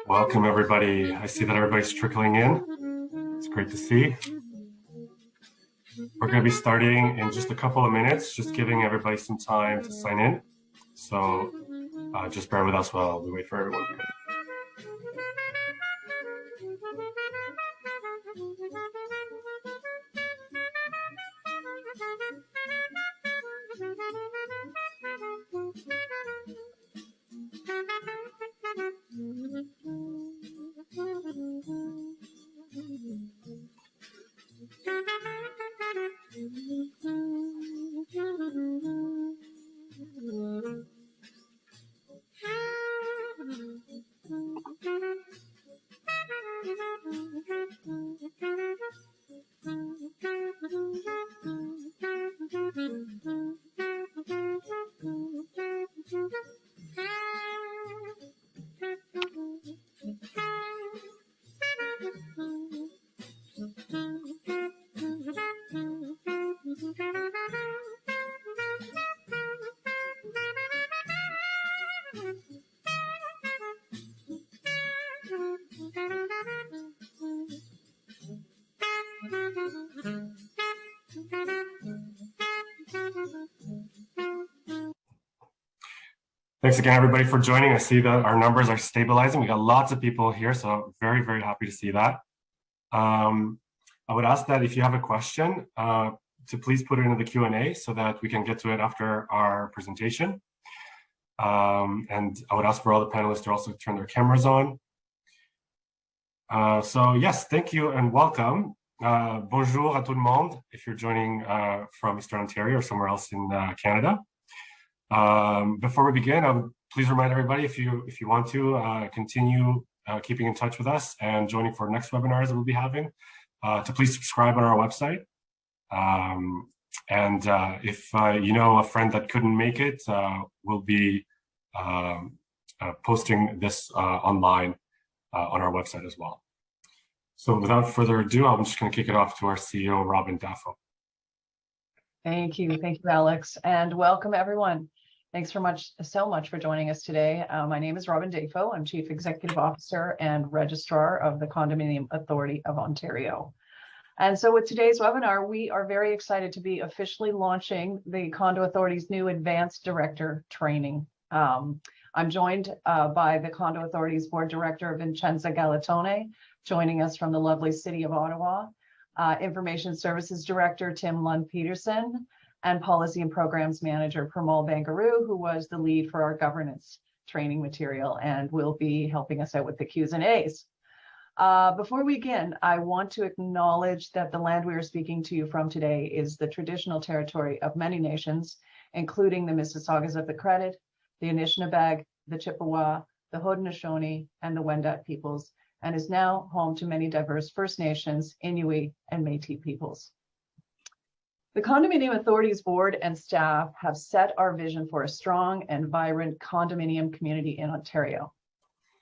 Welcome, everybody. I see that everybody's trickling in. It's great to see. We're going to be starting in just a couple of minutes, just giving everybody some time to sign in. So just bear with us while we wait for everyone. Thanks again, everybody, for joining. I see that our numbers are stabilizing. We got lots of people here, so very, very happy to see that. I would ask that if you have a question, to please put it into the Q&A so that we can get to it after our presentation. And I would ask for all the panelists to also turn their cameras on. So yes, thank you and welcome. Bonjour à tout le monde, if you're joining from Eastern Ontario or somewhere else in Canada. Before we begin, please remind everybody, if you want to continue keeping in touch with us and joining for next webinars that we'll be having, to please subscribe on our website. And if you know a friend that couldn't make it, we'll be posting this online on our website as well. So without further ado, I'm just going to kick it off to our CEO, Robin Dafoe. Thank you, Alex, and welcome everyone. Thanks so much for joining us today. My name is Robin Dafoe. I'm Chief Executive Officer and Registrar of the Condominium Authority of Ontario. And so with today's webinar, we are very excited to be officially launching the Condo Authority's new Advanced Director Training. I'm joined by the Condo Authority's Board Director, Vincenza Galatone, joining us from the lovely city of Ottawa, Information Services Director, Tim Lund-Peterson, and Policy and Programs Manager, Premal Bangaroo, who was the lead for our governance training material and will be helping us out with the Q's and A's. Before we begin, I want to acknowledge that the land we are speaking to you from today is the traditional territory of many nations, including the Mississaugas of the Credit, the Anishinaabe, the Chippewa, the Haudenosaunee, and the Wendat peoples, and is now home to many diverse First Nations, Inuit, and Métis peoples. The Condominium Authority's board and staff have set our vision for a strong and vibrant condominium community in Ontario.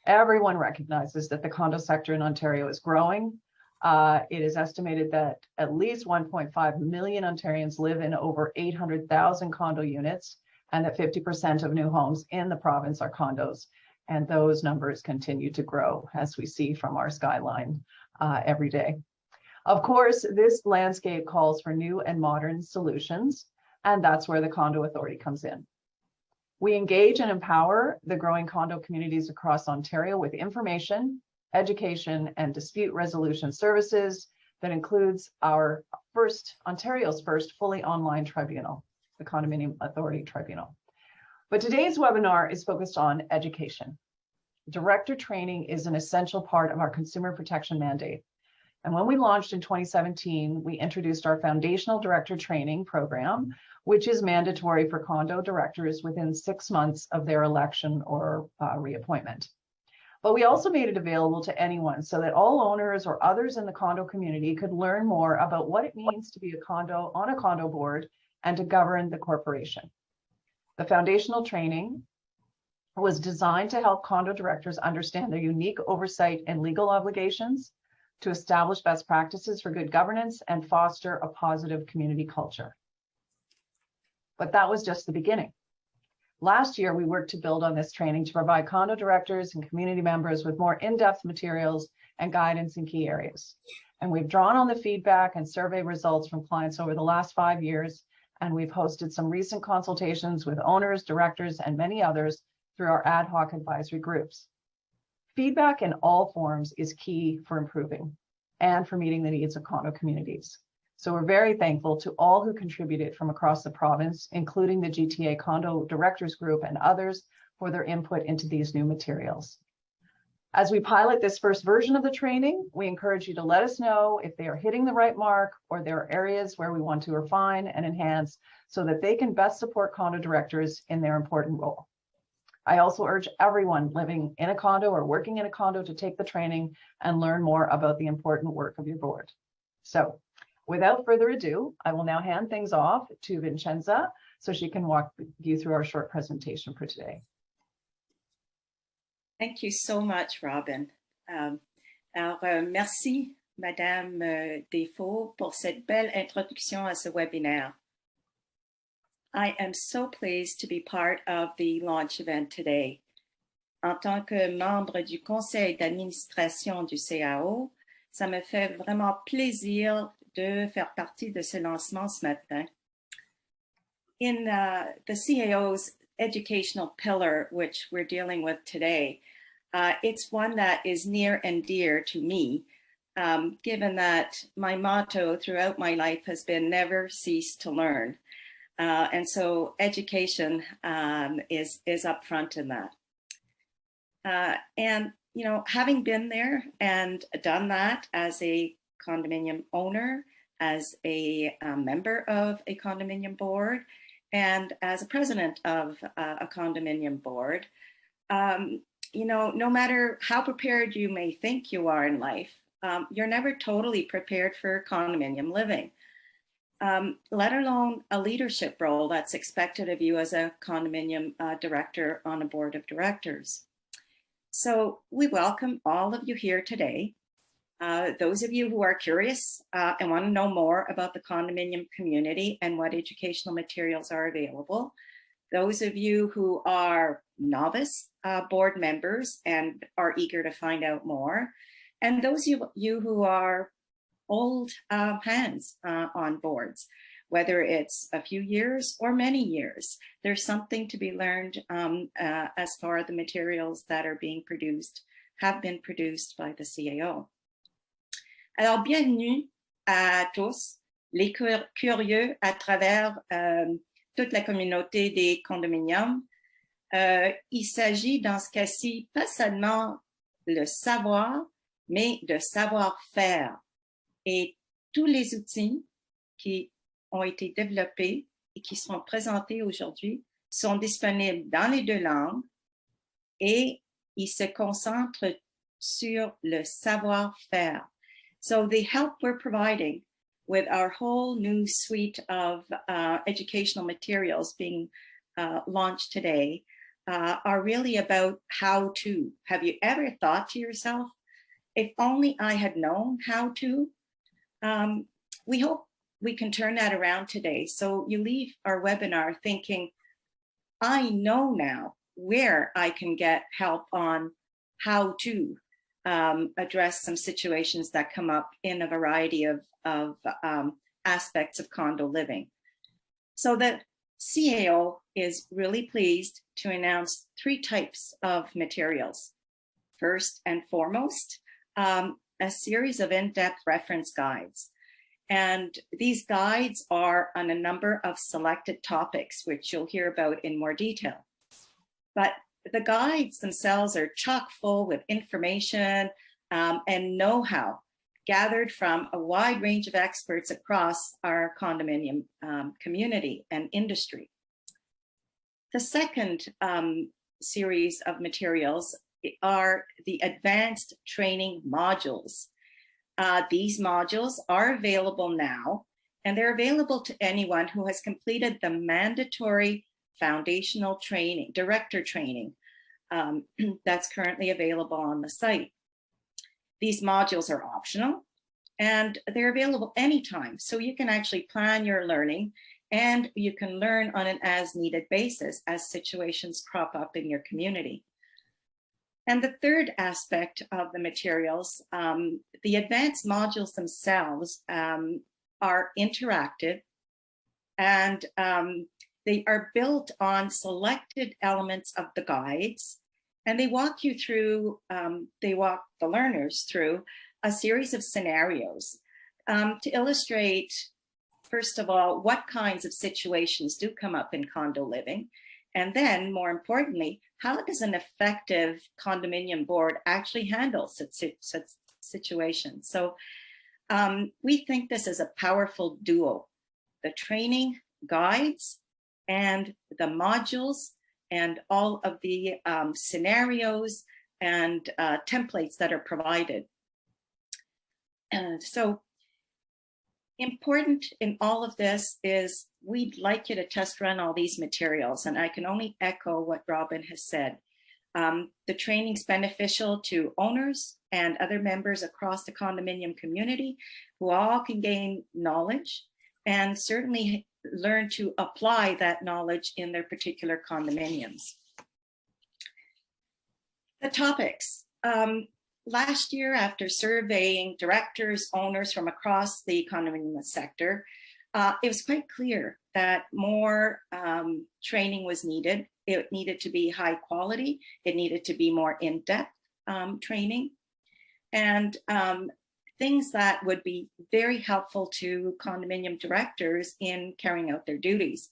Everyone recognizes that the condo sector in Ontario is growing. It is estimated that at least 1.5 million Ontarians live in over 800,000 condo units, and that 50% of new homes in the province are condos. And those numbers continue to grow, as we see from our skyline every day. Of course, this landscape calls for new and modern solutions, and that's where the Condo Authority comes in. We engage and empower the growing condo communities across Ontario with information, education, and dispute resolution services that includes Ontario's first fully online tribunal, the Condominium Authority Tribunal. But today's webinar is focused on education. Director training is an essential part of our consumer protection mandate. And when we launched in 2017, we introduced our foundational director training program, which is mandatory for condo directors within 6 months of their election or reappointment. But we also made it available to anyone so that all owners or others in the condo community could learn more about what it means to be on a condo board and to govern the corporation. The foundational training was designed to help condo directors understand their unique oversight and legal obligations, to establish best practices for good governance, and foster a positive community culture. But that was just the beginning. Last year, we worked to build on this training to provide condo directors and community members with more in-depth materials and guidance in key areas. And we've drawn on the feedback and survey results from clients over the last 5 years, and we've hosted some recent consultations with owners, directors, and many others through our ad hoc advisory groups. Feedback in all forms is key for improving and for meeting the needs of condo communities. So we're very thankful to all who contributed from across the province, including the GTA Condo Directors Group and others, for their input into these new materials. As we pilot this first version of the training, we encourage you to let us know if they are hitting the right mark or there are areas where we want to refine and enhance so that they can best support condo directors in their important role. I also urge everyone living in a condo or working in a condo to take the training and learn more about the important work of your board. So without further ado, I will now hand things off to Vincenza so she can walk you through our short presentation for today. Thank you so much, Robin. Merci, Madame Desfaux, pour cette belle introduction à ce webinaire. I am so pleased to be part of the launch event today. En tant que membre du conseil d'administration du CAO, ça me fait vraiment plaisir de faire partie de ce lancement ce matin. In the CAO's educational pillar, which we're dealing with today, it's one that is near and dear to me, given that my motto throughout my life has been never cease to learn. And so education is up front in that. And, you know, having been there and done that as a condominium owner, as a member of a condominium board, and as a president of a condominium board, you know, no matter how prepared you may think you are in life, you're never totally prepared for condominium living, let alone a leadership role that's expected of you as a condominium director on a board of directors. So we welcome all of you here today. Those of you who are curious and want to know more about the condominium community and what educational materials are available. Those of you who are novice board members and are eager to find out more. And those of you who are old hands on boards, whether it's a few years or many years, there's something to be learned as far as the materials that are being produced, have been produced by the CAO. Alors, bienvenue à tous les curieux à travers toute la communauté des condominiums. Il s'agit dans ce cas-ci pas seulement le savoir, mais de savoir-faire. Et tous les outils qui ont été développés et qui sont présentés aujourd'hui sont disponibles dans les 2 langues et ils se concentrent sur le savoir-faire. So the help we're providing with our whole new suite of educational materials being launched today are really about how to. Have you ever thought to yourself, if only I had known how to? We hope we can turn that around today. So you leave our webinar thinking, I know now where I can get help on how to address some situations that come up in a variety of aspects of condo living. So the CAO is really pleased to announce 3 types of materials. First and foremost, a series of in-depth reference guides. And these guides are on a number of selected topics, which you'll hear about in more detail. But the guides themselves are chock full with information and know-how gathered from a wide range of experts across our condominium community and industry. The second series of materials are the advanced training modules. These modules are available now, and they're available to anyone who has completed the mandatory foundational training, director training, that's currently available on the site. These modules are optional and they're available anytime. So you can actually plan your learning and you can learn on an as-needed basis as situations crop up in your community. And the third aspect of the materials, the advanced modules themselves are interactive, and they are built on selected elements of the guides, and they walk you through, they walk the learners through a series of scenarios to illustrate, first of all, what kinds of situations do come up in condo living. And then, more importantly, how does an effective condominium board actually handle such situations? So we think this is a powerful duo: the training guides and the modules and all of the scenarios and templates that are provided. So important in all of this is we'd like you to test run all these materials, and I can only echo what Robin has said. The training's beneficial to owners and other members across the condominium community who all can gain knowledge and certainly learn to apply that knowledge in their particular condominiums. The topics. Last year, after surveying directors, owners from across the condominium sector, it was quite clear that more training was needed. It needed to be high quality. It needed to be more in-depth training, and things that would be very helpful to condominium directors in carrying out their duties.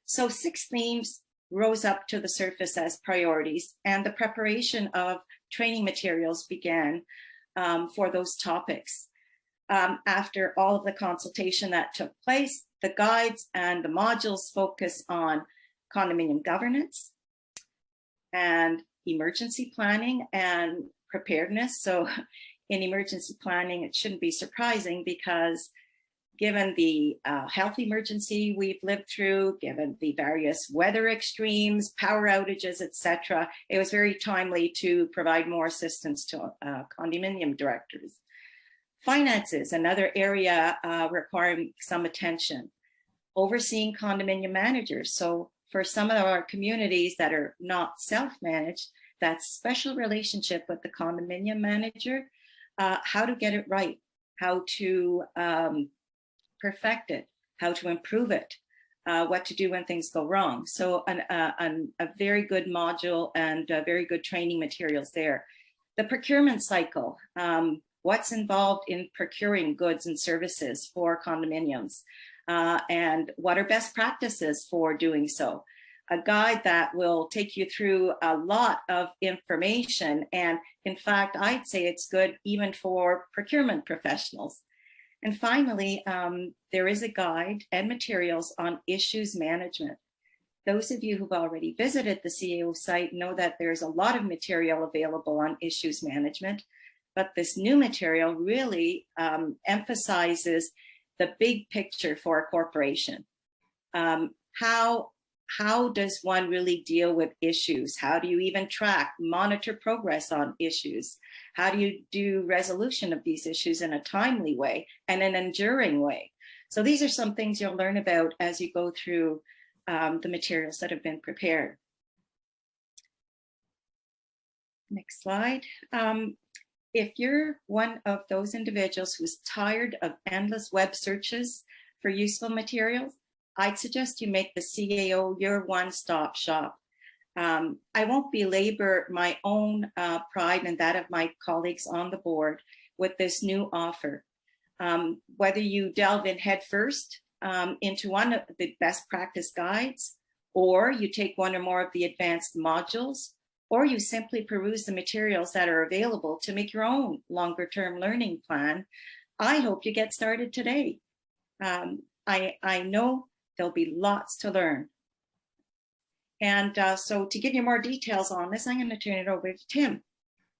So 6 themes rose up to the surface as priorities, and the preparation of training materials began for those topics. After all of the consultation that took place, the guides and the modules focus on condominium governance and emergency planning and preparedness. So in emergency planning, it shouldn't be surprising, because given the health emergency we've lived through, given the various weather extremes, power outages, etc., it was very timely to provide more assistance to condominium directors. Finances, another area requiring some attention. Overseeing condominium managers. So for some of our communities that are not self-managed, that special relationship with the condominium manager, how to get it right, how to perfect it, how to improve it, what to do when things go wrong. So a very good module and very good training materials there. The procurement cycle, what's involved in procuring goods and services for condominiums, and what are best practices for doing so. A guide that will take you through a lot of information, and in fact, I'd say it's good even for procurement professionals. And finally, there is a guide and materials on issues management. Those of you who've already visited the CAO site know that there's a lot of material available on issues management, but this new material really emphasizes the big picture for a corporation. How does one really deal with issues? How do you even track, monitor progress on issues? How do you do resolution of these issues in a timely way and an enduring way? So these are some things you'll learn about as you go through the materials that have been prepared. Next slide. If you're one of those individuals who's tired of endless web searches for useful materials, I'd suggest you make the CAO your one-stop shop. I won't belabor my own pride and that of my colleagues on the board with this new offer. Whether you delve in headfirst into one of the best practice guides, or you take one or more of the advanced modules, or you simply peruse the materials that are available to make your own longer-term learning plan, I hope you get started today. I know there'll be lots to learn. And so to give you more details on this, I'm going to turn it over to Tim.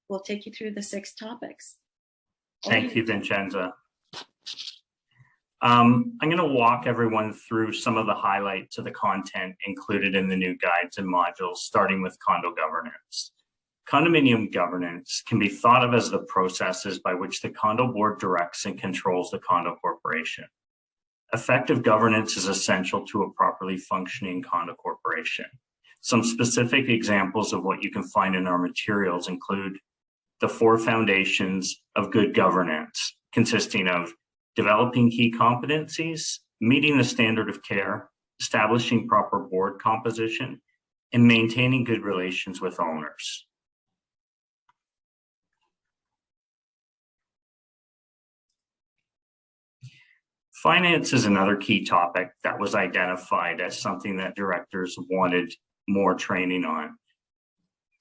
We'll take you through the 6 topics. Thank you, Vincenza. I'm going to walk everyone through some of the highlights of the content included in the new guides and modules, starting with condo governance. Condominium governance can be thought of as the processes by which the condo board directs and controls the condo corporation. Effective governance is essential to a properly functioning condo corporation. Some specific examples of what you can find in our materials include the 4 foundations of good governance, consisting of developing key competencies, meeting the standard of care, establishing proper board composition, and maintaining good relations with owners. Finance is another key topic that was identified as something that directors wanted more training on.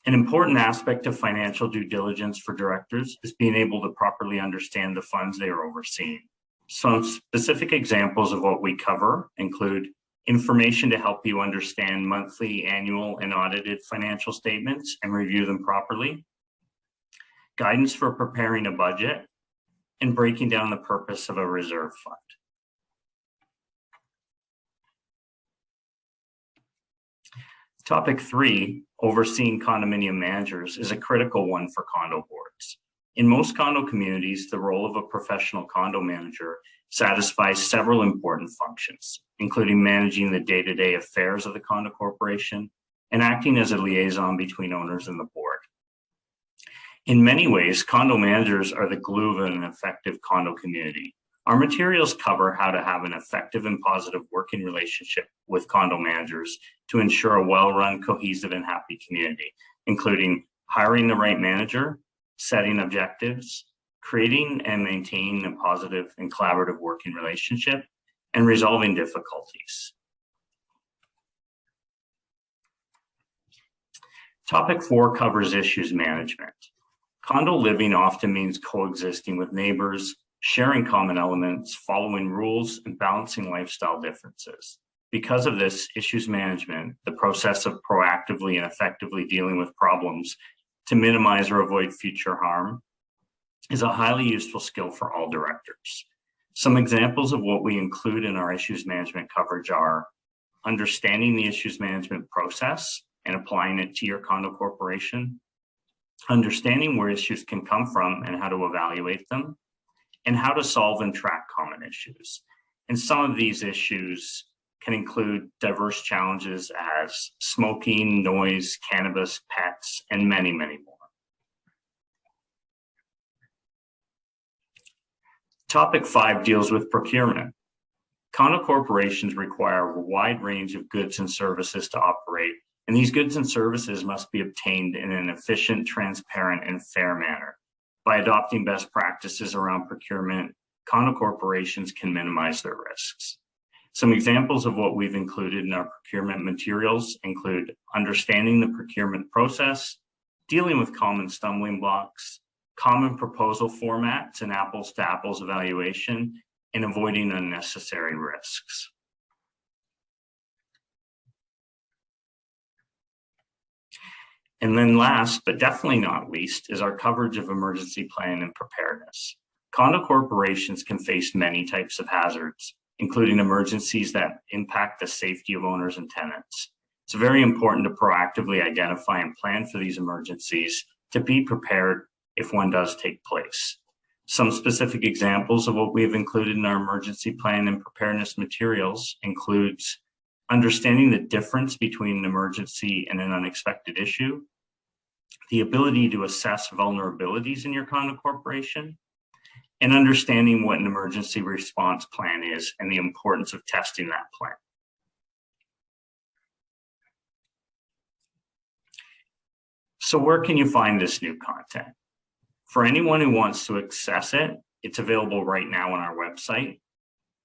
An important aspect of financial due diligence for directors is being able to properly understand the funds they are overseeing. Some specific examples of what we cover include information to help you understand monthly, annual, and audited financial statements and review them properly, guidance for preparing a budget, and breaking down the purpose of a reserve fund. Topic 3, overseeing condominium managers, is a critical one for condo boards. In most condo communities, the role of a professional condo manager satisfies several important functions, including managing the day-to-day affairs of the condo corporation and acting as a liaison between owners and the board. In many ways, condo managers are the glue of an effective condo community. Our materials cover how to have an effective and positive working relationship with condo managers to ensure a well-run, cohesive, and happy community, including hiring the right manager, setting objectives, creating and maintaining a positive and collaborative working relationship, and resolving difficulties. Topic 4 covers issues management. Condo living often means coexisting with neighbors, sharing common elements, following rules, and balancing lifestyle differences. Because of this, issues management, the process of proactively and effectively dealing with problems to minimize or avoid future harm, is a highly useful skill for all directors. Some examples of what we include in our issues management coverage are understanding the issues management process and applying it to your condo corporation, understanding where issues can come from and how to evaluate them, and how to solve and track common issues. And some of these issues can include diverse challenges as smoking, noise, cannabis, pets, and many, many more. Topic 5 deals with procurement. Condo corporations require a wide range of goods and services to operate, and these goods and services must be obtained in an efficient, transparent, and fair manner. By adopting best practices around procurement, condo corporations can minimize their risks. Some examples of what we've included in our procurement materials include understanding the procurement process, dealing with common stumbling blocks, common proposal formats and apples to apples evaluation, and avoiding unnecessary risks. And then last, but definitely not least, is our coverage of emergency planning and preparedness. Condo corporations can face many types of hazards, including emergencies that impact the safety of owners and tenants. It's very important to proactively identify and plan for these emergencies to be prepared if one does take place. Some specific examples of what we have included in our emergency plan and preparedness materials includes understanding the difference between an emergency and an unexpected issue, the ability to assess vulnerabilities in your condo corporation, and understanding what an emergency response plan is and the importance of testing that plan. So where can you find this new content? For anyone who wants to access it, it's available right now on our website.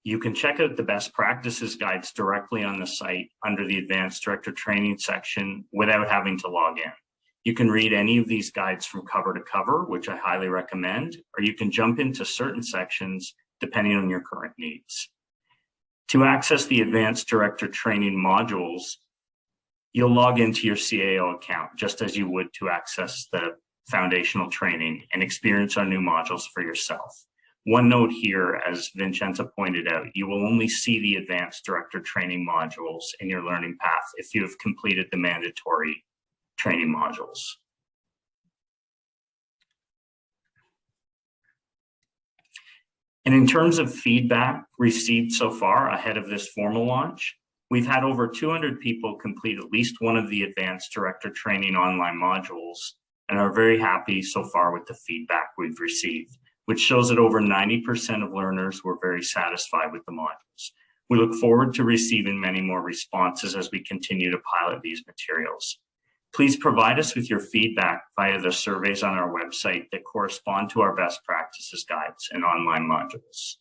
You can check out the best practices guides directly on the site under the Advanced Director Training section without having to log in. You can read any of these guides from cover to cover, which I highly recommend, or you can jump into certain sections depending on your current needs. To access the Advanced Director Training modules, you'll log into your CAO account just as you would to access the foundational training and experience our new modules for yourself. One note here, as Vincenza pointed out, you will only see the Advanced Director Training modules in your learning path if you have completed the mandatory training modules. And in terms of feedback received so far ahead of this formal launch, we've had over 200 people complete at least one of the advanced director training online modules and are very happy so far with the feedback we've received, which shows that over 90% of learners were very satisfied with the modules. We look forward to receiving many more responses as we continue to pilot these materials. Please provide us with your feedback via the surveys on our website that correspond to our best practices guides and online modules.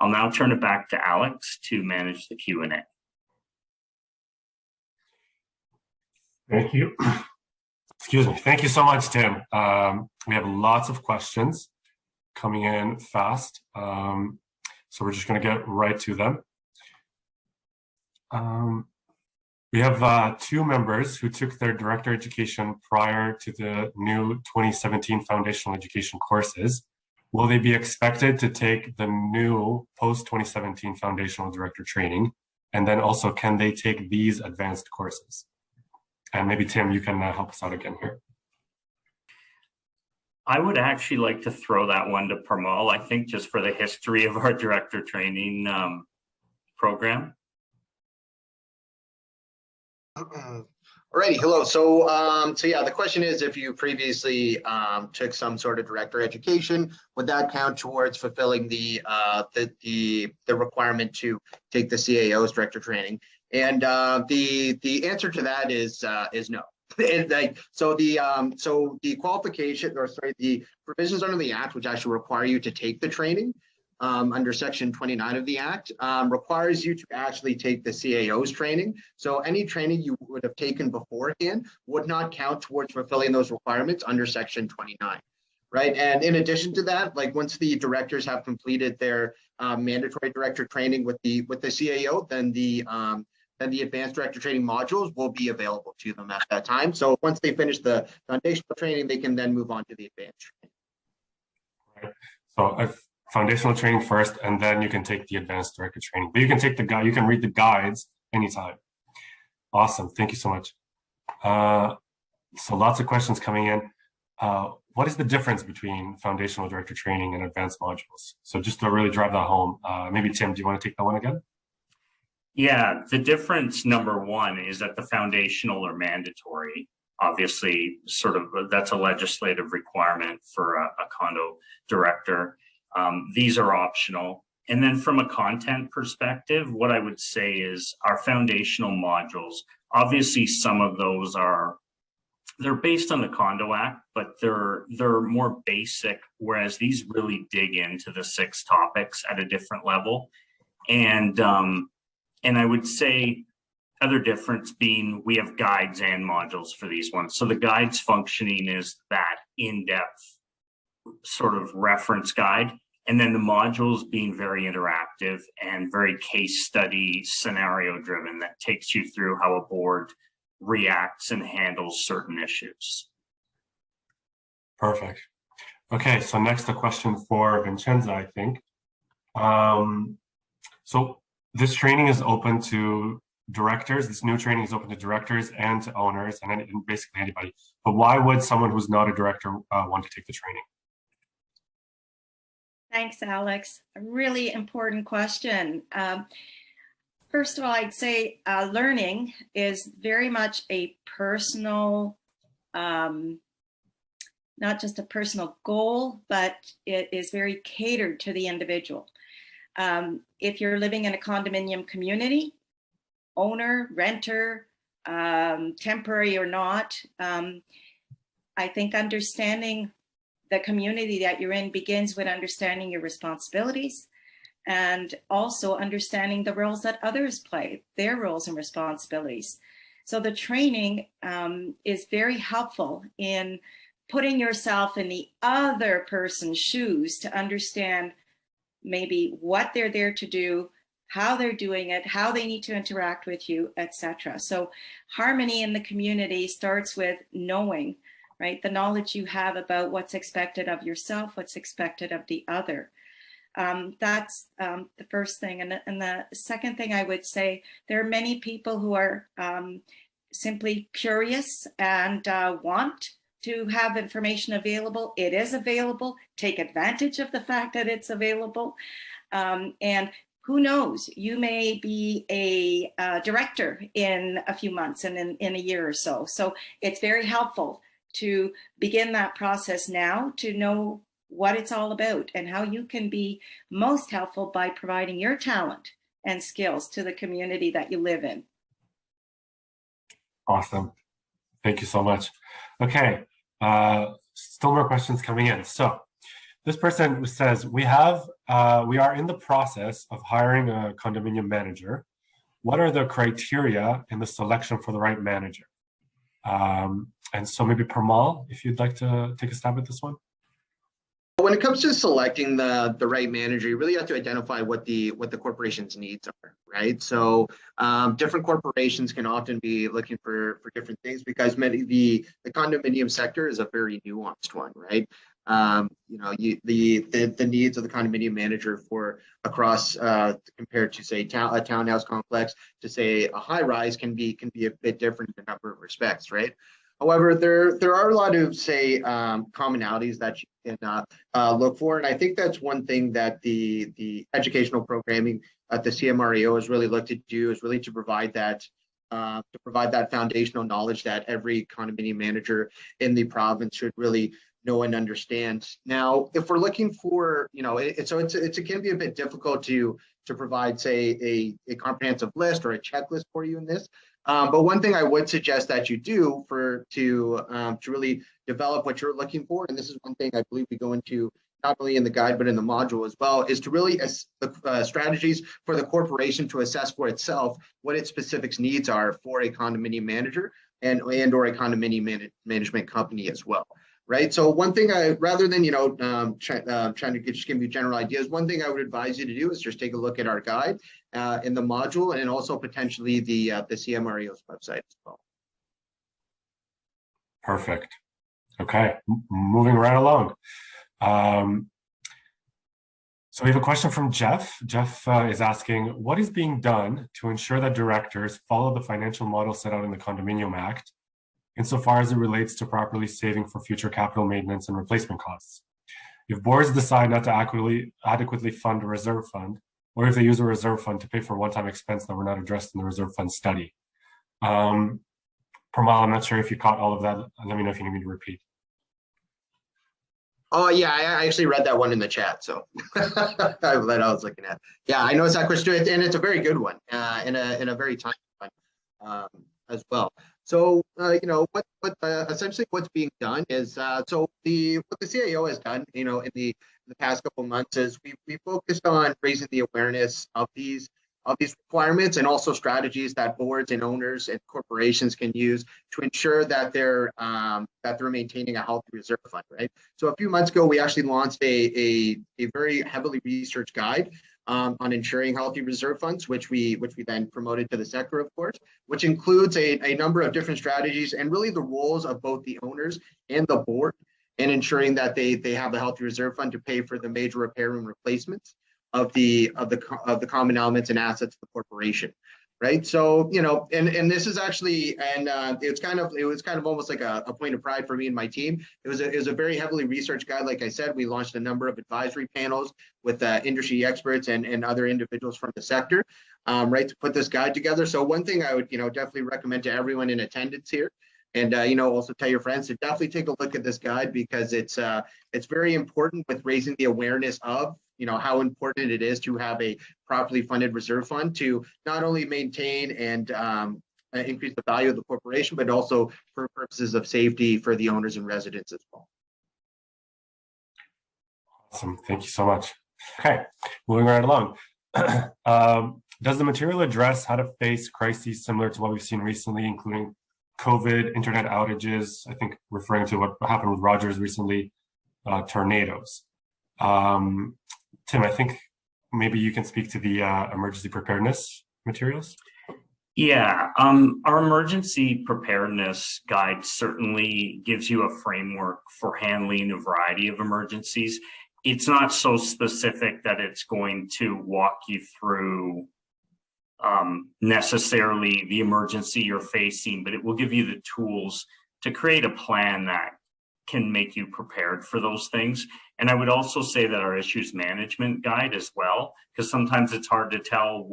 I'll now turn it back to Alex to manage the Q&A. Thank you. Excuse me. Thank you so much, Tim. We have lots of questions coming in fast. So we're just going to get right to them. We have 2 members who took their director education prior to the new 2017 foundational education courses. Will they be expected to take the new post-2017 foundational director training? And then also, can they take these advanced courses? And maybe Tim, you can help us out again here. I would actually like to throw that one to Parmal, I think, just for the history of our director training program. Alrighty, hello. So yeah, the question is, if you previously took some sort of director education, would that count towards fulfilling the requirement to take the CAO's director training? And the answer to that is no. So the qualification, or sorry, the provisions under the Act, which actually require you to take the training under Section 29 of the Act, requires you to actually take the CAO's training. So any training you would have taken beforehand would not count towards fulfilling those requirements under Section 29. Right. And in addition to that, like once the directors have completed their mandatory director training with the CAO, then the advanced director training modules will be available to them at that time. So once they finish the foundational training, they can then move on to the advanced training. Right. So foundational training first, and then you can take the advanced director training. But you can take you can read the guides anytime. Awesome. Thank you so much. So lots of questions coming in. What is the difference between foundational director training and advanced modules? So just to really drive that home, maybe Tim, do you want to take that one again? Yeah, the difference, number one, is that the foundational are mandatory. Obviously, sort of that's a legislative requirement for a condo director. These are optional. And then from a content perspective, what I would say is our foundational modules, obviously some of those they're based on the Condo Act, but they're more basic, whereas these really dig into the 6 topics at a different level. And I would say other difference being we have guides and modules for these ones. So the guides functioning is that in-depth sort of reference guide. And then the modules being very interactive and very case study scenario driven that takes you through how a board reacts and handles certain issues. Perfect. Okay, so next a question for Vincenza, I think. So this training is open to directors. This new training is open to directors and to owners and basically anybody. But why would someone who's not a director want to take the training? Thanks, Alex. A really important question. First of all, I'd say learning is very much a personal, not just a personal goal, but it is very catered to the individual. If you're living in a condominium community, owner, renter, temporary or not, I think understanding the community that you're in begins with understanding your responsibilities and also understanding the roles that others play, their roles and responsibilities. So the training is very helpful in putting yourself in the other person's shoes to understand maybe what they're there to do, how they're doing it, how they need to interact with you, etc. So harmony in the community starts with knowing, right? The knowledge you have about what's expected of yourself, what's expected of the other. That's the first thing. And the second thing I would say, there are many people who are simply curious and want to have information available. It is available. Take advantage of the fact that it's available. And who knows, you may be a director in a few months and in a year or so. So it's very helpful to begin that process now, to know what it's all about and how you can be most helpful by providing your talent and skills to the community that you live in. Awesome. Thank you so much. Okay, still more questions coming in. So this person says, we are in the process of hiring a condominium manager. What are the criteria in the selection for the right manager? And so maybe Parmal, if you'd like to take a stab at this one. When it comes to selecting the right manager, you really have to identify what the corporation's needs are, right? So different corporations can often be looking for different things because the condominium sector is a very nuanced one, right? You know, the needs of the condominium manager for across compared to say a townhouse complex to say a high rise can be a bit different in a number of respects, right? However, there are a lot of say commonalities that you can look for, and I think that's one thing that the educational programming at the CMREO has really looked to do is really to provide that foundational knowledge that every condominium manager in the province should really know and understand. Now, if we're looking for, you know, it can be a bit difficult to provide say a comprehensive list or a checklist for you in this. But one thing I would suggest that you do to really develop what you're looking for, and this is one thing I believe we go into not only in the guide but in the module as well, is to really strategies for the corporation to assess for itself what its specific needs are for a condominium manager and or a condominium management company as well. Right. So one thing rather than, you know, trying to just give you general ideas, one thing I would advise you to do is just take a look at our guide in the module and also potentially the CMREO's website as well. Perfect. Okay, moving right along. So we have a question from Jeff. Jeff is asking, what is being done to ensure that directors follow the financial model set out in the Condominium Act insofar as it relates to properly saving for future capital maintenance and replacement costs? If boards decide not to adequately fund a reserve fund, or if they use a reserve fund to pay for one-time expense that were not addressed in the reserve fund study. Parmal, I'm not sure if you caught all of that. Let me know if you need me to repeat. Oh yeah, I actually read that one in the chat, so that I was looking at. Yeah, I noticed that question, and it's a very good one, in a very timely one as well. So you know what essentially what's being done is what the CAO has done, you know, in the past couple of months is we focused on raising the awareness of these requirements and also strategies that boards and owners and corporations can use to ensure that they're maintaining a healthy reserve fund, right? So a few months ago, we actually launched a very heavily researched guide on ensuring healthy reserve funds, which we then promoted to the sector, of course, which includes a number of different strategies and really the roles of both the owners and the board in ensuring that they have a healthy reserve fund to pay for the major repair and replacements of the common elements and assets of the corporation, right? So, you know, and this is actually, and it was kind of almost like a point of pride for me and my team. It was a very heavily researched guide. Like I said, we launched a number of advisory panels with industry experts and other individuals from the sector, right, to put this guide together. So one thing I would, you know, definitely recommend to everyone in attendance here, and you know, also tell your friends to definitely take a look at this guide because it's very important with raising the awareness of, you know, how important it is to have a properly funded reserve fund to not only maintain and increase the value of the corporation, but also for purposes of safety for the owners and residents as well. Awesome, thank you so much. Okay, moving right along. Does the material address how to face crises similar to what we've seen recently, including COVID, internet outages, I think referring to what happened with Rogers recently, tornadoes? Tim, I think maybe you can speak to the emergency preparedness materials. Yeah, our emergency preparedness guide certainly gives you a framework for handling a variety of emergencies. It's not so specific that it's going to walk you through necessarily the emergency you're facing, but it will give you the tools to create a plan that can make you prepared for those things. And I would also say that our issues management guide as well, because sometimes it's hard to tell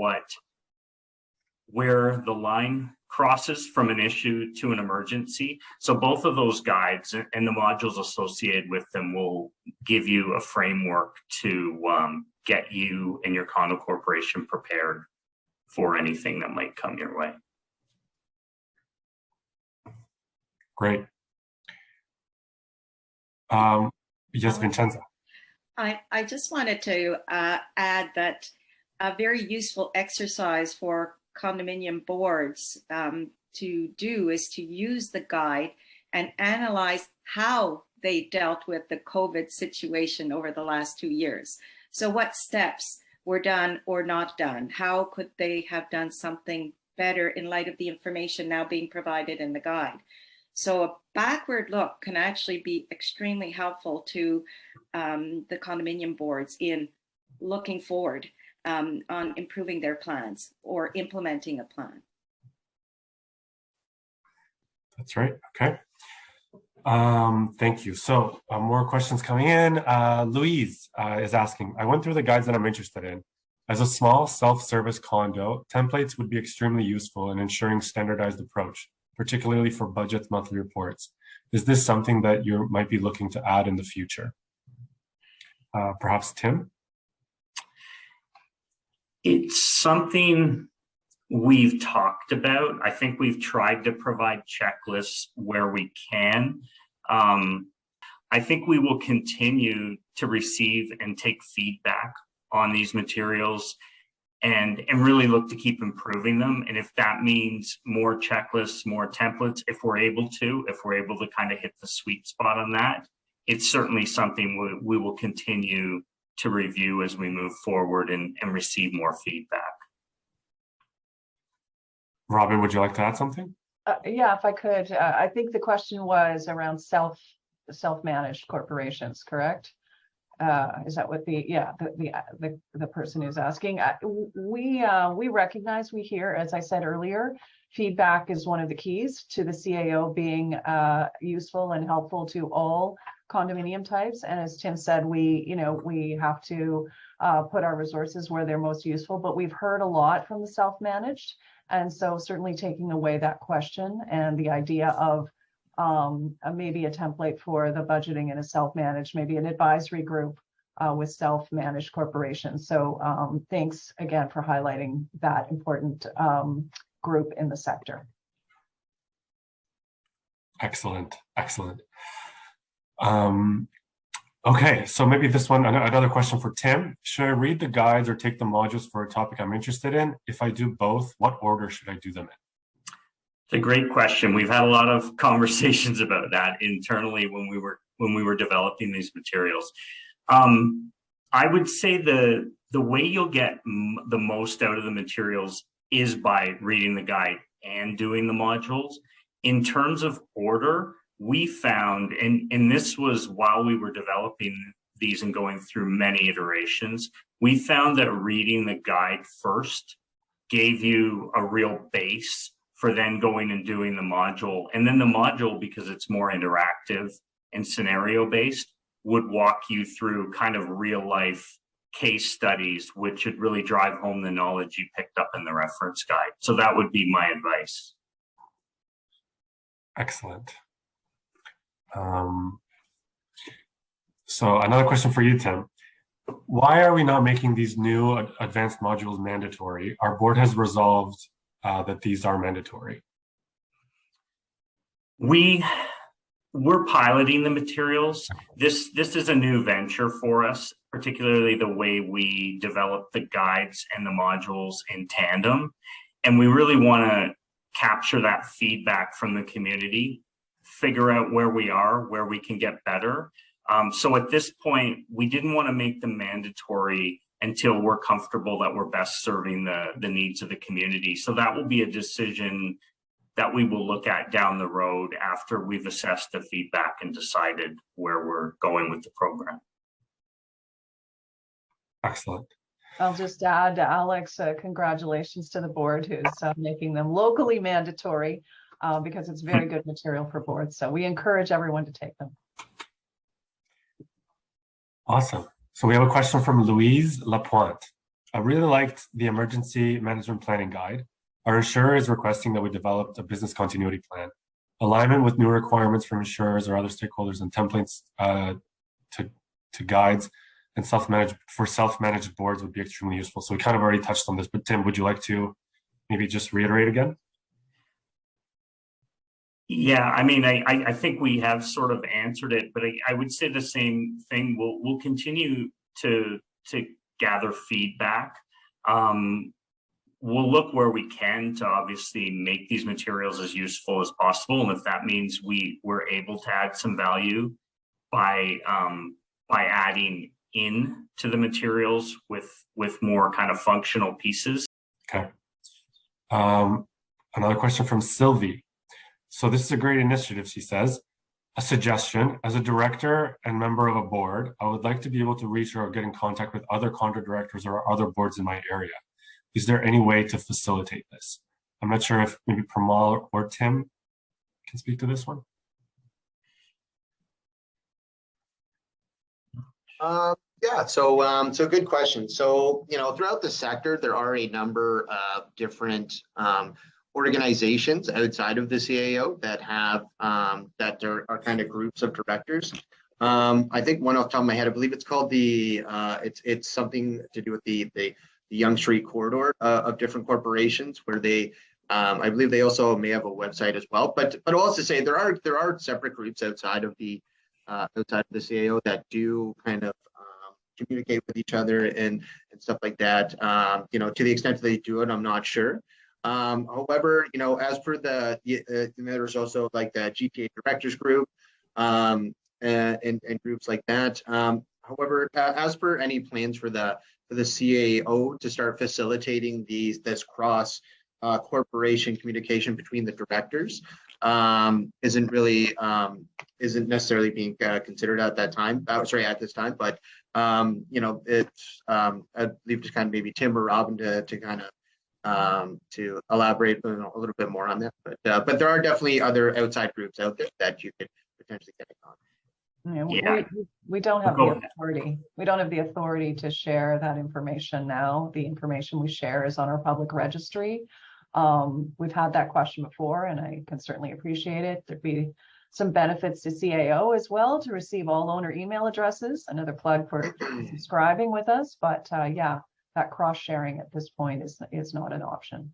where the line crosses from an issue to an emergency. So both of those guides and the modules associated with them will give you a framework to get you and your condo corporation prepared for anything that might come your way. Great. Yes, Vincenza. I just wanted to add that a very useful exercise for condominium boards to do is to use the guide and analyze how they dealt with the COVID situation over the last 2 years. So what steps were done or not done? How could they have done something better in light of the information now being provided in the guide? So a backward look can actually be extremely helpful to the condominium boards in looking forward on improving their plans or implementing a plan. That's right. Okay. Thank you. So more questions coming in. Louise is asking, I went through the guides that I'm interested in. As a small self-service condo, templates would be extremely useful in ensuring standardized approach, particularly for budget monthly reports. Is this something that you might be looking to add in the future? Perhaps Tim? It's something we've talked about. I think we've tried to provide checklists where we can. I think we will continue to receive and take feedback on these materials and really look to keep improving them. And if that means more checklists, more templates, if we're able to kind of hit the sweet spot on that, it's certainly something we will continue to review as we move forward and receive more feedback. Robin, would you like to add something? Yeah, if I could. I think the question was around self-managed corporations, correct? Is that what the person is asking? We recognize, we hear, as I said earlier, feedback is one of the keys to the CAO being useful and helpful to all condominium types. And as Tim said, we have to put our resources where they're most useful, but we've heard a lot from the self-managed. And so certainly taking away that question and the idea of maybe a template for the budgeting in a self-managed, maybe an advisory group with self-managed corporations. So thanks again for highlighting that important group in the sector. Excellent, excellent. Okay, so maybe this one, another question for Tim. Should I read the guides or take the modules for a topic I'm interested in? If I do both, what order should I do them in? It's a great question. We've had a lot of conversations about that internally when we were developing these materials. I would say the way you'll get the most out of the materials is by reading the guide and doing the modules. In terms of order, we found, and this was while we were developing these and going through many iterations, we found that reading the guide first gave you a real base for then going and doing the module. And then the module, because it's more interactive and scenario-based, would walk you through kind of real life case studies, which should really drive home the knowledge you picked up in the reference guide. So that would be my advice. Excellent. So another question for you, Tim. Why are we not making these new advanced modules mandatory? Our board has resolved that these are mandatory. We're piloting the materials. This is a new venture for us, particularly the way we develop the guides and the modules in tandem. And we really want to capture that feedback from the community, figure out where we are, where we can get better. So at this point, we didn't want to make them mandatory until we're comfortable that we're best serving the needs of the community. So that will be a decision that we will look at down the road after we've assessed the feedback and decided where we're going with the program. Excellent. I'll just add, Alex, congratulations to the board who's making them locally mandatory because it's very good material for boards. So we encourage everyone to take them. Awesome. So we have a question from Louise Lapointe. I really liked the emergency management planning guide. Our insurer is requesting that we develop a business continuity plan. Alignment with new requirements from insurers or other stakeholders and templates to guides and self-managed boards would be extremely useful. So we kind of already touched on this, but Tim, would you like to maybe just reiterate again? Yeah, I mean, I think we have sort of answered it, but I would say the same thing. We'll continue to gather feedback. We'll look where we can to obviously make these materials as useful as possible, and if that means we're able to add some value by adding in to the materials with more kind of functional pieces. Okay. Another question from Sylvie. So this is a great initiative, she says. A suggestion, as a director and member of a board, I would like to be able to reach or get in contact with other condo directors or other boards in my area. Is there any way to facilitate this? I'm not sure if maybe Pramal or Tim can speak to this one. Yeah, so good question. So, throughout the sector, there are a number of different organizations outside of the CAO that have that there are kind of groups of directors. I think one off the top of my head, I believe it's called the it's something to do with the Yonge Street corridor of different corporations where they I believe they also may have a website as well. But also say there are separate groups outside of the CAO that do kind of communicate with each other and stuff like that. To the extent that they do it, I'm not sure. However, as per there's also like the GTA directors group and groups like that. However, as per any plans for the CAO to start facilitating this cross corporation communication between the directors isn't necessarily being considered at that time. At this time, but it's I believe just kind of maybe Tim or Robin to kind of to elaborate a little bit more on that. But there are definitely other outside groups out there that you could potentially get on. Yeah, we don't have the authority. We don't have the authority to share that information now. The information we share is on our public registry. We've had that question before, and I can certainly appreciate it. There'd be some benefits to CAO as well to receive all owner email addresses. Another plug for subscribing with us, but yeah, that cross sharing at this point is not an option.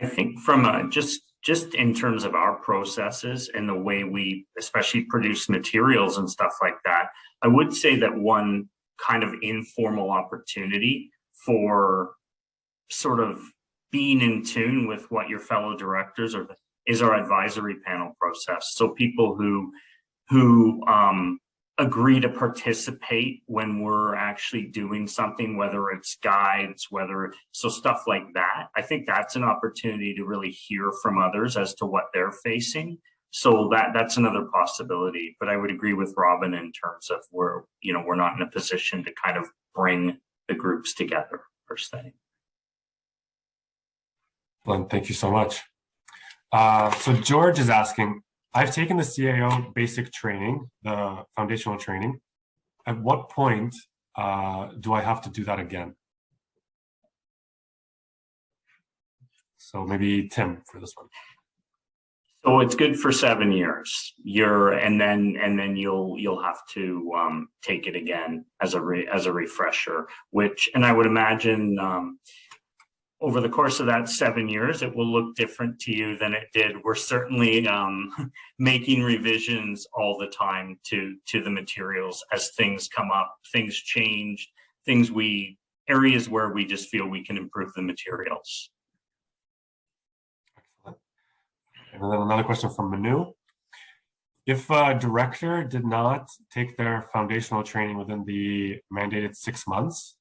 I think from just in terms of our processes and the way we especially produce materials and stuff like that, I would say that one kind of informal opportunity for sort of being in tune with what your fellow directors are is our advisory panel process. So people who agree to participate when we're actually doing something, whether it's guides, so stuff like that. I think that's an opportunity to really hear from others as to what they're facing. So that's another possibility. But I would agree with Robin in terms of we're not in a position to kind of bring the groups together per se. Glenn, thank you so much. So George is asking, I've taken the CAO basic training, the foundational training. At what point do I have to do that again? So maybe Tim for this one. So it's good for 7 years. And then you'll have to take it again as a refresher. And I would imagine over the course of that 7 years, it will look different to you than it did. We're certainly making revisions all the time to the materials as things come up, things change, areas where we just feel we can improve the materials. Excellent. And then another question from Manu. If a director did not take their foundational training within the mandated 6 months,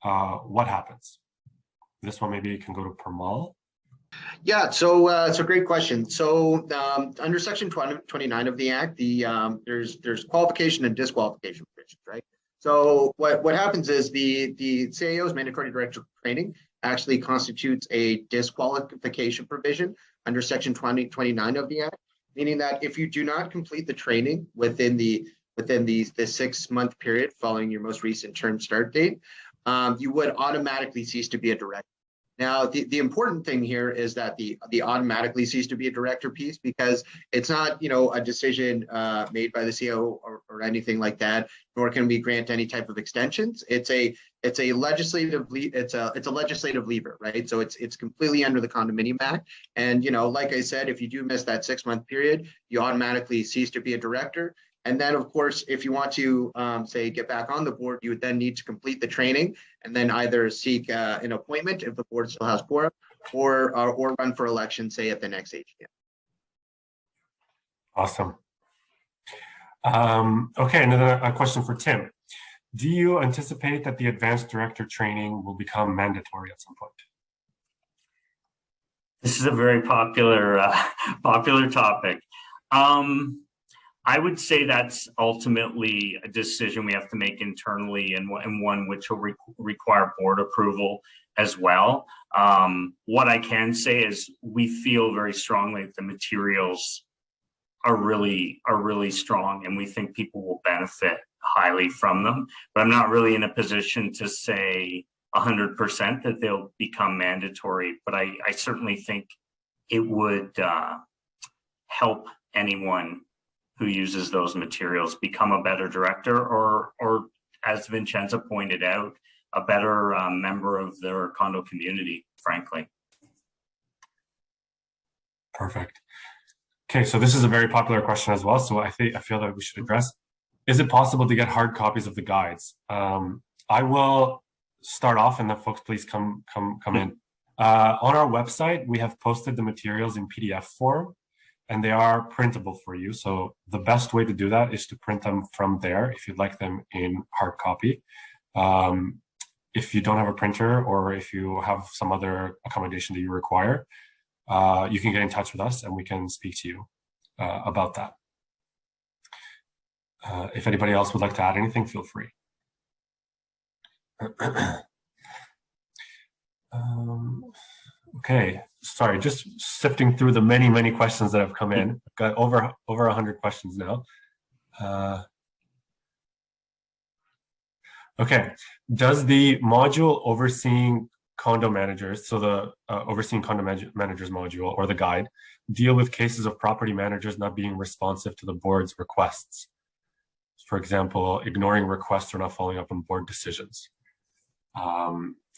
what happens? This one maybe can go to Pramal. Yeah, so great question. So under Section 29 of the Act, there's qualification and disqualification provisions, right? So what happens is the CAO's mandatory director training actually constitutes a disqualification provision under Section 29 of the Act, meaning that if you do not complete the training within the within the 6-month period following your most recent term start date, you would automatically cease to be a director. Now, the important thing here is that the automatically cease to be a director piece, because it's not, a decision made by the CEO or anything like that, nor can we grant any type of extensions. It's a legislative lever, right? So it's completely under the Condominium Act. And, like I said, if you do miss that 6-month period, you automatically cease to be a director. And then, of course, if you want to, say, get back on the board, you would then need to complete the training and then either seek an appointment if the board still has quorum, or run for election, say, at the next AGM. Awesome. Okay, a question for Tim. Do you anticipate that the advanced director training will become mandatory at some point? This is a very popular topic. I would say that's ultimately a decision we have to make internally, and one which will require board approval as well. What I can say is we feel very strongly that the materials are really strong, and we think people will benefit highly from them. But I'm not really in a position to say 100% that they'll become mandatory, but I certainly think it would help anyone who uses those materials become a better director, or as Vincenza pointed out, a better member of their condo community, frankly. Perfect. Okay, so this is a very popular question as well, so I feel that we should address. Is it possible to get hard copies of the guides? I will start off, and then folks, please come in. On our website, we have posted the materials in PDF form, and they are printable for you. So the best way to do that is to print them from there if you'd like them in hard copy. If you don't have a printer, or if you have some other accommodation that you require, you can get in touch with us and we can speak to you about that. If anybody else would like to add anything, feel free. Okay, sorry, just sifting through the many questions that have come in. I've got over 100 questions now. Okay, does the module overseeing condo managers, so the overseeing condo managers module or the guide, deal with cases of property managers not being responsive to the board's requests? For example, ignoring requests or not following up on board decisions.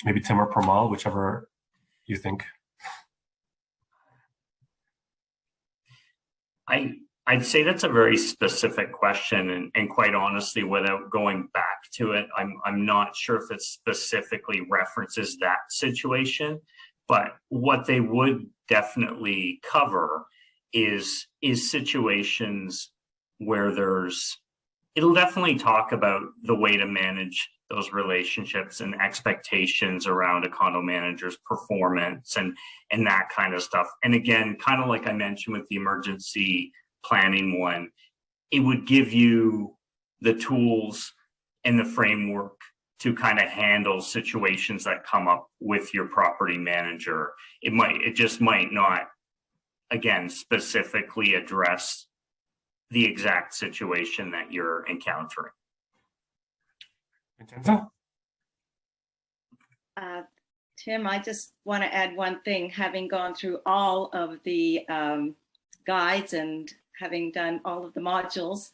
Maybe Tim or Pramal, whichever you think. I'd say that's a very specific question, and quite honestly, without going back to it, I'm not sure if it specifically references that situation. But what they would definitely cover is situations where it'll definitely talk about the way to manage those relationships and expectations around a condo manager's performance and that kind of stuff. And again, kind of like I mentioned with the emergency planning one, it would give you the tools and the framework to kind of handle situations that come up with your property manager. It just might not, again, specifically address the exact situation that you're encountering. Tim, I just want to add one thing. Having gone through all of the guides and having done all of the modules,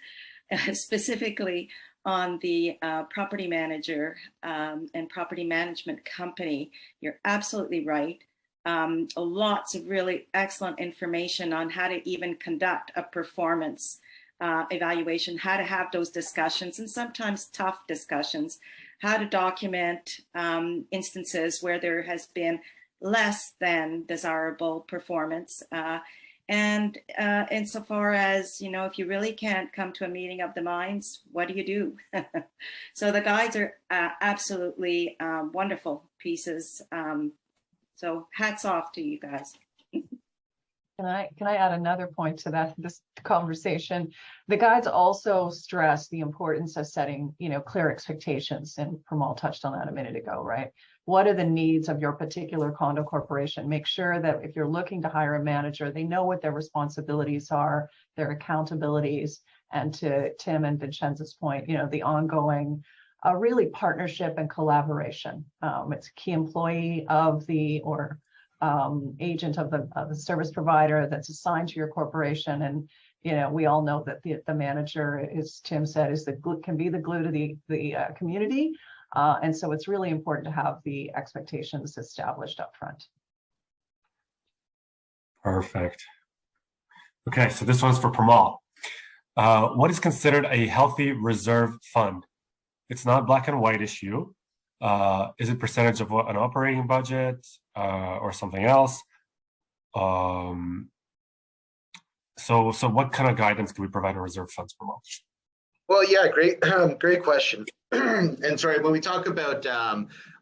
specifically on the property manager and property management company, you're absolutely right. Lots of really excellent information on how to even conduct a performance evaluation, how to have those discussions, and sometimes tough discussions, how to document instances where there has been less than desirable performance. And insofar as, if you really can't come to a meeting of the minds, what do you do? So the guides are absolutely wonderful pieces. So hats off to you guys. Can I add another point to this conversation? The guides also stress the importance of setting, clear expectations, and Pramal touched on that a minute ago, right? What are the needs of your particular condo corporation? Make sure that if you're looking to hire a manager, they know what their responsibilities are, their accountabilities, And to Tim and Vincenza's point, the ongoing really partnership and collaboration. It's a key employee of the or agent of the service provider that's assigned to your corporation. And we all know that the manager, as Tim said, can be the glue to the community. And so it's really important to have the expectations established up front. Perfect. Okay, so this one's for Pramal. What is considered a healthy reserve fund? It's not black and white issue. Is it percentage of an operating budget or something else? So what kind of guidance can we provide on reserve funds, Pramal? Well, yeah, great question. And sorry, when we talk about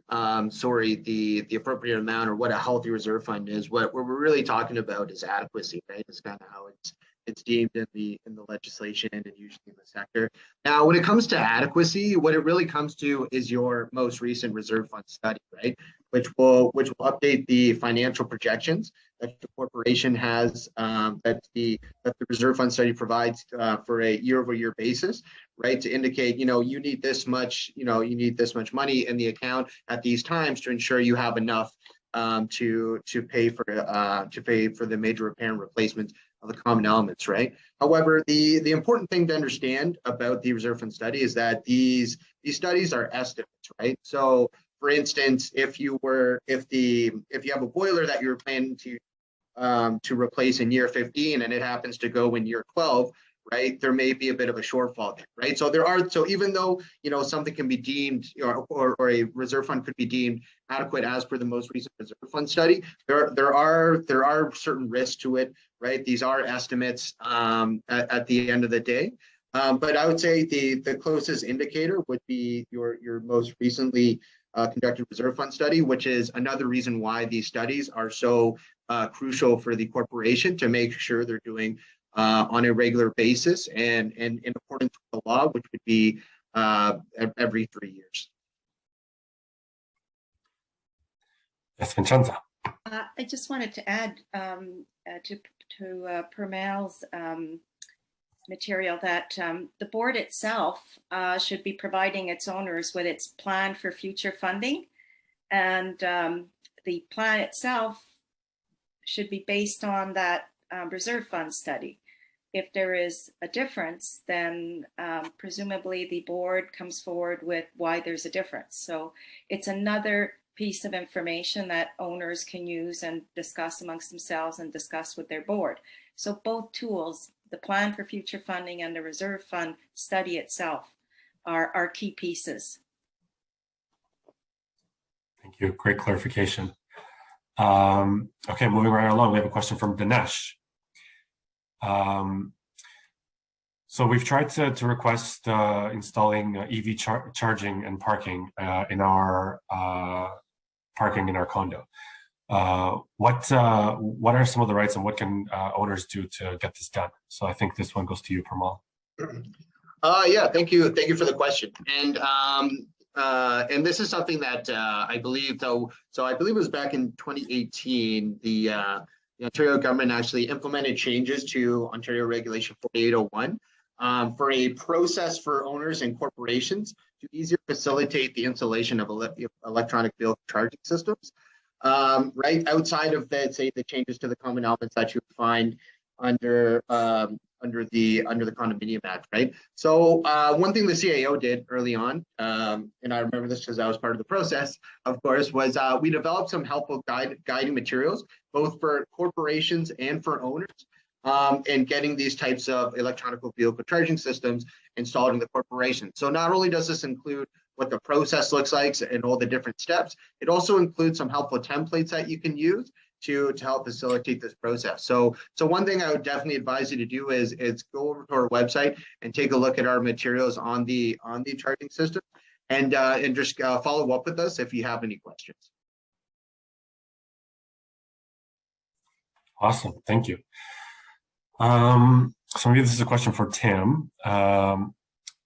the appropriate amount or what a healthy reserve fund is, what we're really talking about is adequacy, right? It's kind of how it's deemed in the legislation and usually in the sector. Now, when it comes to adequacy, what it really comes to is your most recent reserve fund study, right? Which will update the financial projections that the corporation has, that the reserve fund study provides for a year-over-year basis, right? To indicate, you need this much, money in the account at these times to ensure you have enough to pay for the major repair and replacement of the common elements, right? However, the important thing to understand about the reserve fund study is that these studies are estimates, right? So, for instance, if you have a boiler that you're planning to replace in year 15 and it happens to go in year 12, right, there may be a bit of a shortfall there, right? So even though something can be deemed or a reserve fund could be deemed adequate as per the most recent reserve fund study, there are certain risks to it, right? These are estimates at the end of the day. But I would say the closest indicator would be your most recently conducted reserve fund study, which is another reason why these studies are so crucial for the corporation to make sure they're doing on a regular basis and in accordance with the law, which would be every 3 years. Yes, Vincenza. I just wanted to add to Pramal's material that the board itself should be providing its owners with its plan for future funding, and the plan itself should be based on that reserve fund study. If there is a difference, then presumably the board comes forward with why there's a difference. So it's another piece of information that owners can use and discuss amongst themselves and discuss with their board. So both tools, the plan for future funding and the reserve fund study itself, are key pieces. Thank you. Great clarification. Okay, moving right along, we have a question from Dinesh. So we've tried to request installing EV charging and parking in our parking in our condo. What are some of the rights and what can owners do to get this done? So I think this one goes to you, Pramal. Yeah, thank you for the question. And this is something that I believe, so I believe it was back in 2018, the Ontario government actually implemented changes to Ontario Regulation 4801 for a process for owners and corporations to easier facilitate the installation of electronic vehicle charging systems. Right outside of the changes to the common elements that you find under the Condominium Act, right? So one thing the CAO did early on, and I remember this because I was part of the process, of course, was we developed some helpful guiding materials, both for corporations and for owners, in getting these types of electronic vehicle charging systems installed in the corporation. So not only does this include what the process looks like and all the different steps, it also includes some helpful templates that you can use to help facilitate this process. So one thing I would definitely advise you to do is go over to our website and take a look at our materials on the charging system, and just follow up with us if you have any questions. Awesome, thank you. So maybe this is a question for Tim.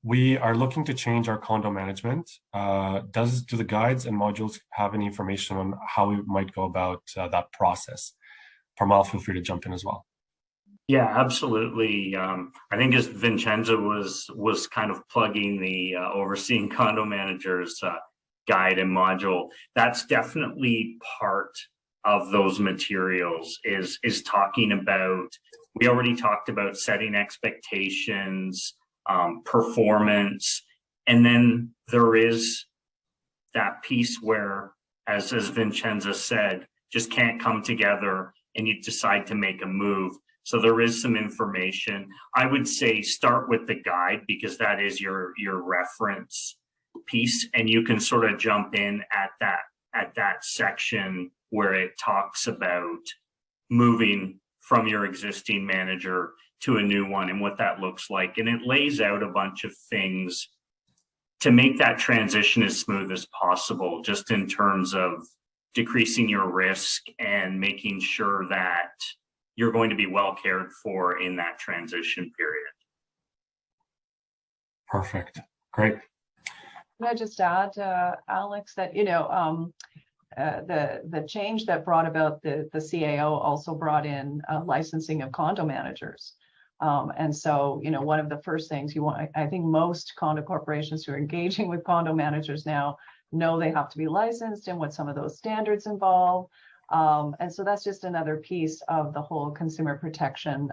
We are looking to change our condo management. Do the guides and modules have any information on how we might go about that process? Pramal, feel free to jump in as well. Yeah, absolutely. I think as Vincenza was kind of plugging the overseeing condo managers guide and module, that's definitely part of those materials is talking about, we already talked about setting expectations, performance, and then there is that piece where, as Vincenza said, just can't come together and you decide to make a move. So there is some information. I would say start with the guide because that is your reference piece, and you can sort of jump in at that section where it talks about moving from your existing manager to a new one and what that looks like. And it lays out a bunch of things to make that transition as smooth as possible, just in terms of decreasing your risk and making sure that you're going to be well cared for in that transition period. Perfect. Great. Can I just add, Alex, that, the change that brought about the CAO also brought in licensing of condo managers. And so, one of the first things you want, I think most condo corporations who are engaging with condo managers now know they have to be licensed and what some of those standards involve. And so that's just another piece of the whole consumer protection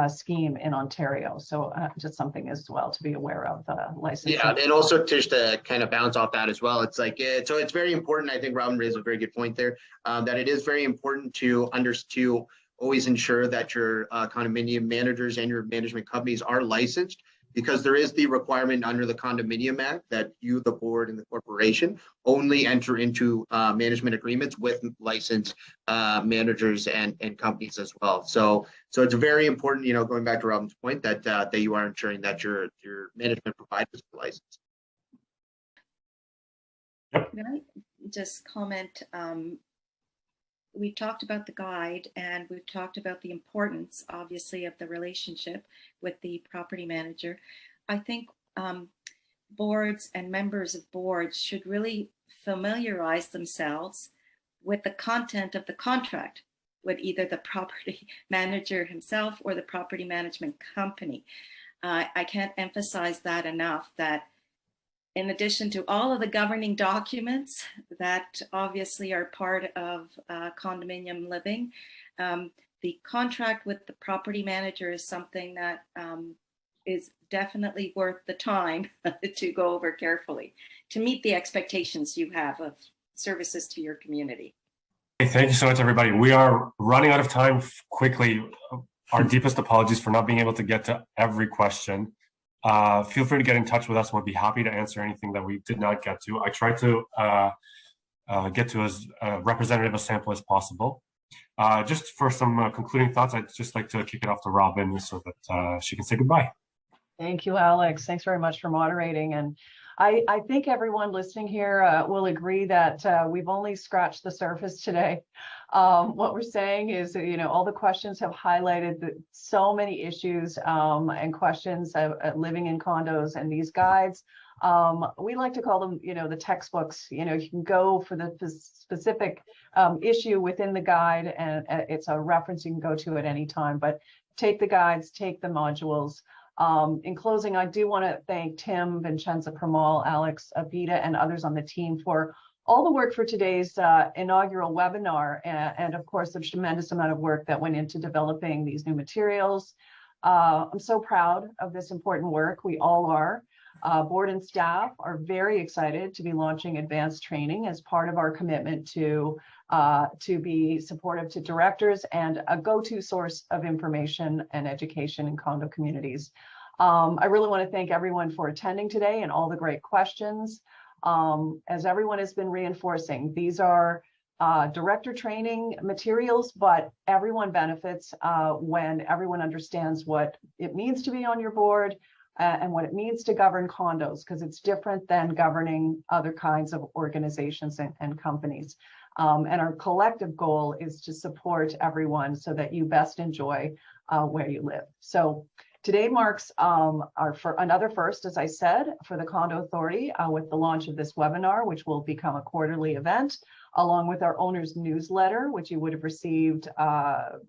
scheme in Ontario. So just something as well to be aware of, the licensing. Yeah, and also just to kind of bounce off that as well, it's like, so it's very important. I think Robin raised a very good point there, that it is very important to always ensure that your condominium managers and your management companies are licensed, because there is the requirement under the Condominium Act that you, the board and the corporation, only enter into management agreements with licensed managers and companies as well. So it's very important, going back to Robin's point, that you are ensuring that your management providers are licensed. Can I just comment? We talked about the guide, and we've talked about the importance, obviously, of the relationship with the property manager. I think boards and members of boards should really familiarize themselves with the content of the contract with either the property manager himself or the property management company. I can't emphasize that enough, that in addition to all of the governing documents that obviously are part of condominium living, the contract with the property manager is something that is definitely worth the time to go over carefully to meet the expectations you have of services to your community. Thank you so much, everybody. We are running out of time quickly. Our deepest apologies for not being able to get to every question. Feel free to get in touch with us. We'll be happy to answer anything that we did not get to. I tried to get to as representative a sample as possible. Just for some concluding thoughts, I'd just like to kick it off to Robin so that she can say goodbye. Thank you, Alex. Thanks very much for moderating. And I think everyone listening here will agree that we've only scratched the surface today. What we're saying is, all the questions have highlighted so many issues and questions of living in condos, and these guides. We like to call them, the textbooks. You can go for the specific issue within the guide, and it's a reference you can go to at any time. But take the guides, take the modules. In closing, I do want to thank Tim, Vincenza Pramal, Alex, Abida, and others on the team for all the work for today's inaugural webinar, and of course, the tremendous amount of work that went into developing these new materials. I'm so proud of this important work. We all are. Board and staff are very excited to be launching advanced training as part of our commitment to be supportive to directors and a go-to source of information and education in condo communities. I really want to thank everyone for attending today and all the great questions. As everyone has been reinforcing, these are director training materials, but everyone benefits when everyone understands what it means to be on your board and what it means to govern condos, because it's different than governing other kinds of organizations and companies. And our collective goal is to support everyone so that you best enjoy where you live. So Today marks another first, as I said, for the Condo Authority with the launch of this webinar, which will become a quarterly event, along with our owner's newsletter, which you would have received a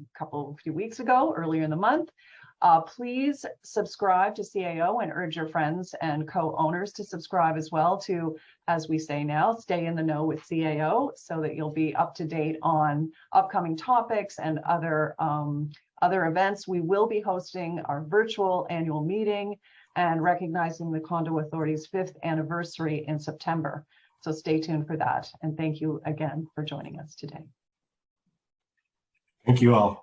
few weeks ago, earlier in the month. Please subscribe to CAO and urge your friends and co-owners to subscribe as well to, as we say now, stay in the know with CAO so that you'll be up to date on upcoming topics and other events. We will be hosting our virtual annual meeting and recognizing the Condo Authority's 5th anniversary in September. So stay tuned for that. And thank you again for joining us today. Thank you all.